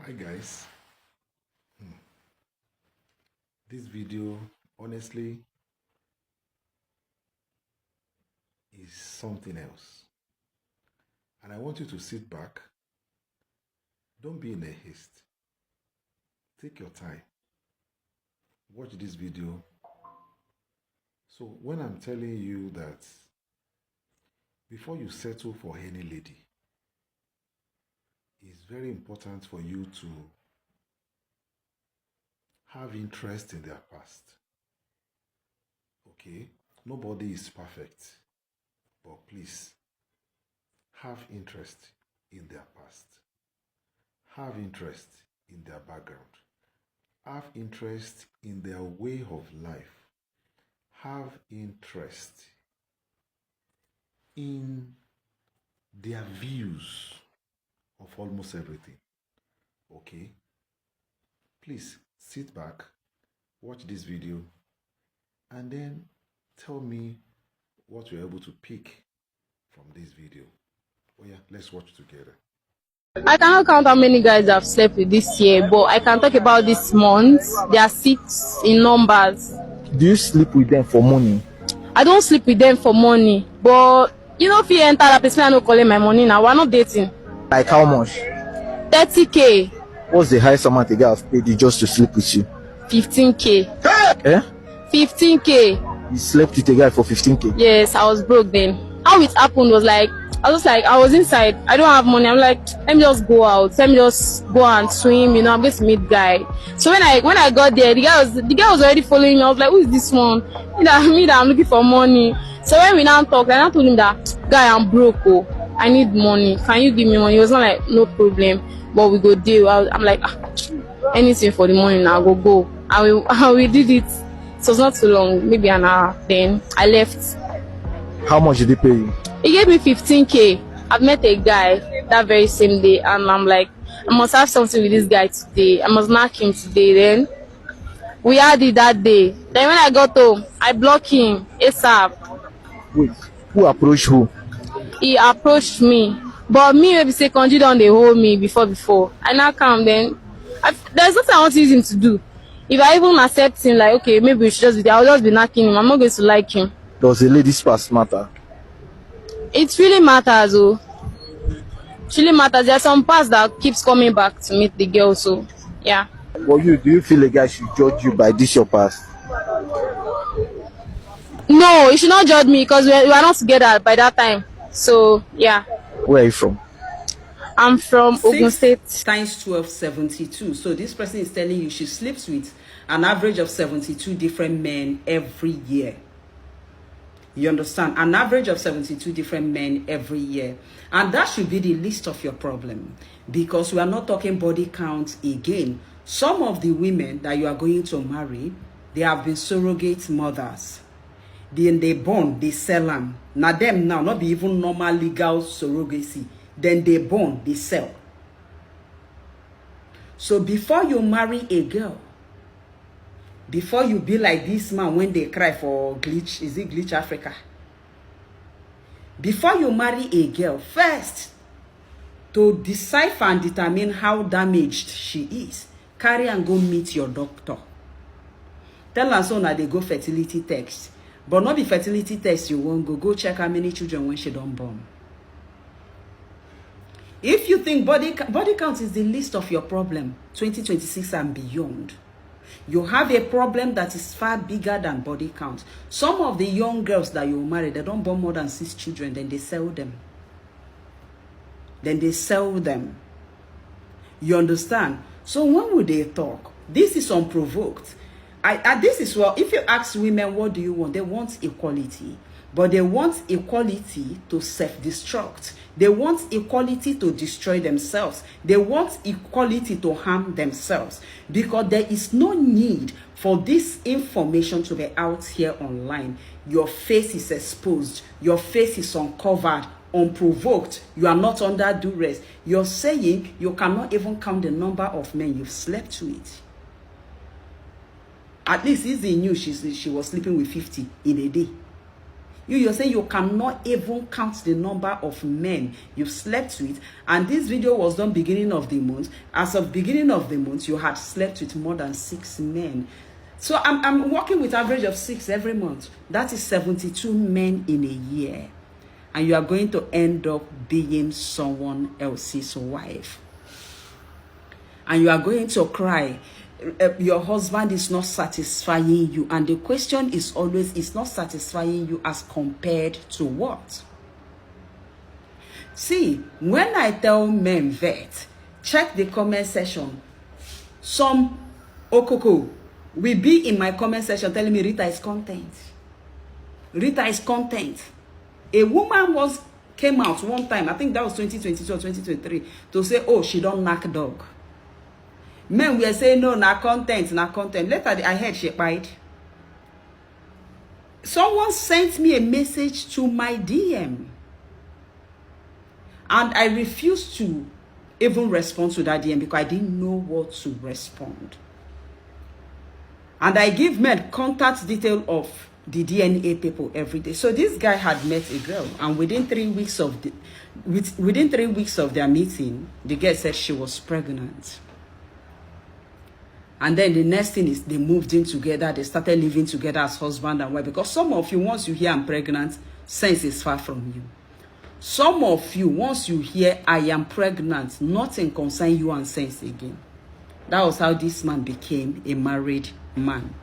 Hi guys. This video honestly is something else. And I want you to sit back. Don't be in a haste. Take your time. Watch this video. So when I'm telling you that before you settle for any lady, it's very important for you to have interest in their past. Okay? Nobody is perfect. But please, have interest in their past. Have interest in their background. Have interest in their way of life. Have interest in their views of almost everything. Okay? Please sit back, watch this video, and then tell me what you're able to pick from this video. Oh yeah, let's watch together. I cannot count how many guys I've slept with this year, but I can talk about this month. There are 6 in numbers. Do you sleep with them for money? I don't sleep with them for money, but you know if you enter that person, I don't collect my money now. We're not dating. Like how much? 30K. What's the highest amount a guy have paid you just to sleep with you? 15K. Eh? 15K. You slept with a guy for 15K? Yes, I was broke then. How it happened was like, I was inside. I don't have money. I'm like, let me just go out. Let me just go and swim. I'm going to meet guy. So when I got there, the guy was already following me. I was like, who is this one? That I'm looking for money. So when we now talked, I told him that, guy, I'm broke. Oh, I need money. Can you give me money? He was not like, no problem. But we go deal. I'm like, anything for the money now. Go. And we did it. So it was not too long, maybe an hour. Then I left. How much did he pay you? He gave me 15K. I've met a guy that very same day, and I'm like, I must have something with this guy today. I must knock him today. Then we had it that day. Then when I got home, I blocked him ASAP. Wait, who approached who? He approached me, but me maybe say Konji don dey hold me before. I now come then. There's nothing I want to use him to do. If I even accept him, like okay, maybe we should just be there. I'll just be knocking him. I'm not going to like him. Does a lady's past matter? It really matters, oh. It really matters. There are some parts that keeps coming back to meet the girl, so yeah. Well, do you feel a guy should judge you by this your past? No, you should not judge me because we are not together by that time. So yeah. Where are you from? I'm from Ogun State. Times 12, 72. So this person is telling you she sleeps with an average of 72 different men every year. You understand? An average of 72 different men every year. And that should be the least of your problem. Because we are not talking body count again. Some of the women that you are going to marry, they have been surrogate mothers. Then they born, they sell them. Now them now, not be even normal legal surrogacy. Then they born, they sell. So before you marry a girl, before you be like this man when they cry for Glitch, is it Glitch Africa? Before you marry a girl, first, to decipher and determine how damaged she is, carry and go meet your doctor. Tell her so now they go fertility test. But not be fertility test you won't go check how many children when she don't born. If you think body count is the least of your problem, 2026 and beyond, you have a problem that is far bigger than body count. Some of the young girls that you marry, they don't born more than 6 children, then they sell them. You understand? So when would they talk? This is unprovoked. This is well, if you ask women, what do you want? They want equality. But they want equality to self-destruct. They want equality to destroy themselves. They want equality to harm themselves. Because there is no need for this information to be out here online. Your face is exposed. Your face is uncovered, unprovoked. You are not under duress. You're saying you cannot even count the number of men you've slept with. At least Izzy knew she was sleeping with 50 in a day. You're saying you cannot even count the number of men you've slept with. And this video was done beginning of the month. As of beginning of the month, you had slept with more than 6 men. So I'm working with average of 6 every month. That is 72 men in a year. And you are going to end up being someone else's wife. And you are going to cry. Your husband is not satisfying you, and the question is always, it's not satisfying you as compared to what? See, when I tell men vet, check the comment section. Some okoko will be in my comment section telling me Rita is content. Rita is content. A woman came out one time, I think that was 2022 or 2023, to say, oh, she don't knock dog. Men were saying, no, na content, na content. Later, I heard she bite. Someone sent me a message to my DM. And I refused to even respond to that DM because I didn't know what to respond. And I give men contact detail of the DNA people every day. So this guy had met a girl, and within 3 weeks of their meeting, the girl said she was pregnant. And then the next thing is they moved in together. They started living together as husband and wife. Because some of you, once you hear I'm pregnant, sense is far from you. Some of you, once you hear I am pregnant, nothing concerns you and sense again. That was how this man became a married man.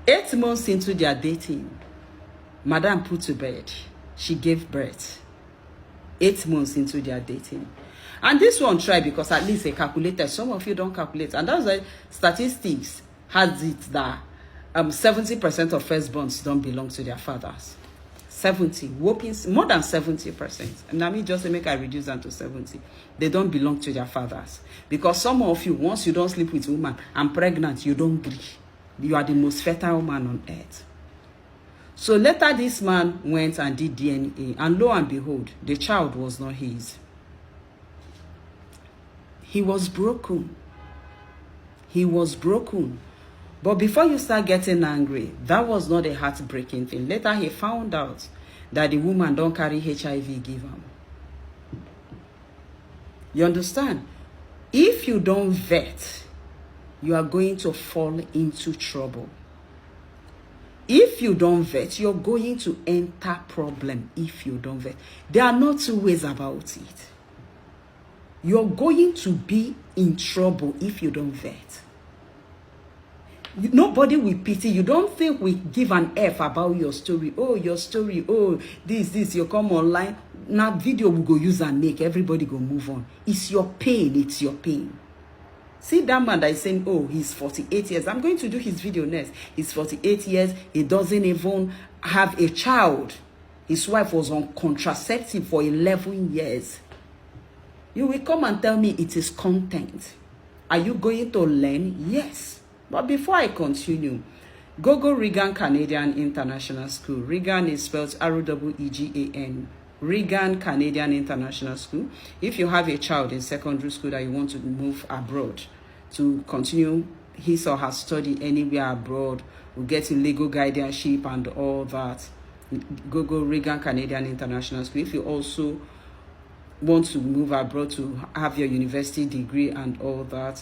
8 months into their dating, Madam put to bed. She gave birth. 8 months into their dating. And this one tried because at least they calculated. Some of you don't calculate. And that's why statistics has it that 70% of firstborns don't belong to their fathers. 70, whopping, more than 70%. And I mean, just to make I reduce that to 70. They don't belong to their fathers. Because some of you, once you don't sleep with a woman, I'm pregnant, you don't agree. You are the most fertile man on earth. So later this man went and did DNA. And lo and behold, the child was not his. He was broken. He was broken. But before you start getting angry, that was not a heartbreaking thing. Later he found out that the woman don't carry HIV give him. You understand? If you don't vet, you are going to fall into trouble. If you don't vet, you're going to enter problem if you don't vet. There are no two ways about it. You're going to be in trouble if you don't vet. Nobody will pity you. Don't think we give an F about your story. Oh, your story. Oh, this. You come online. Now video will go use and make. Everybody go move on. It's your pain. It's your pain. See that man that is saying, oh, he's 48 years. I'm going to do his video next. He's 48 years. He doesn't even have a child. His wife was on contraceptive for 11 years. You will come and tell me it is content. Are you going to learn? Yes. But before I continue, Google Regan Canadian International School. Regan is spelled R-O-E-G-A-N. Regan Canadian International School. If you have a child in secondary school that you want to move abroad to continue his or her study anywhere abroad, we'll get you legal guardianship and all that. Google Regan Canadian International School. If you also want to move abroad to have your university degree and all that,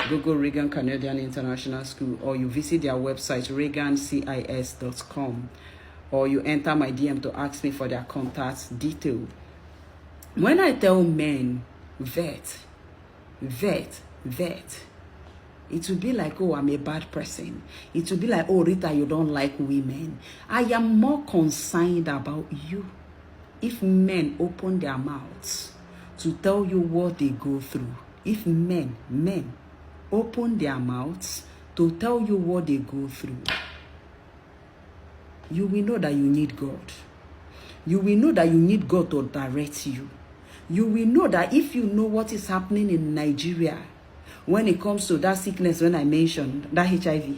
Google Regan Canadian International School, or you visit their website regancis.com, or you enter my DM to ask me for their contact detail. When I tell men vet, it will be like, oh, I'm a bad person. It will be like, oh, Rita, you don't like women. I am more concerned about you. If men open their mouths to tell you what they go through, if men open their mouths to tell you what they go through, you will know that you need God. You will know that you need God to direct you. You will know that if you know what is happening in Nigeria when it comes to that sickness, when I mentioned that HIV,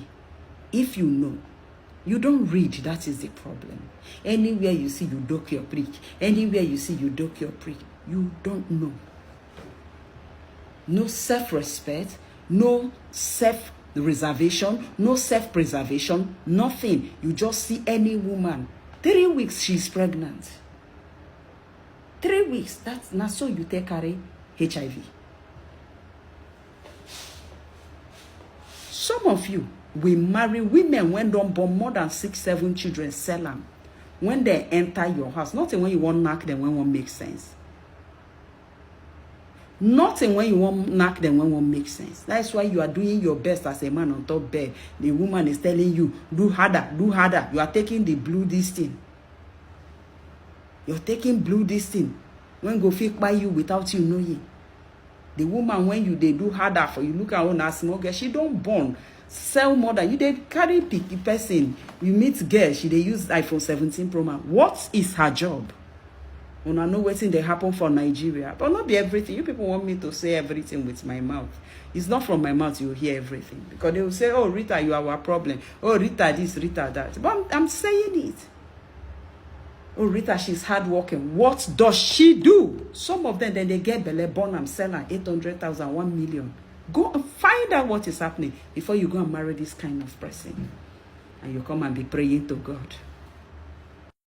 if you know, you don't read, that is the problem. Anywhere you see, you dock your prick. Anywhere you see, you dock your prick. You don't know. No self-respect, no self-reservation, no self-preservation, nothing. You just see any woman 3 weeks she's pregnant. 3 weeks, that's not so you take carry HIV. Some of you will marry women when don't born more than 6-7 children, sell them. When they enter your house, nothing when you want knock them when one makes sense. Nothing when you want knock them when one makes sense. That's why you are doing your best as a man on top bed. The woman is telling you, do harder, do harder. You are taking the blue this thing. You're taking blue this thing. When go fake by you without you knowing. The woman, when they do harder for you, look at her as small girl, she don't born. Sell more than you. They carry picky person. You meet girl, they use iPhone 17 Pro Max. What is her job? When I know what's in they happen for Nigeria, but not be everything. You people want me to say everything with my mouth. It's not from my mouth you hear everything, because they will say, "Oh, Rita, you are our problem. Oh, Rita, this, Rita, that." But I'm saying it. Oh, Rita, she's hardworking. What does she do? Some of them, then they get belly born and sell her 800,000, 1 million. Go and find out what is happening before you go and marry this kind of person. And you come and be praying to God.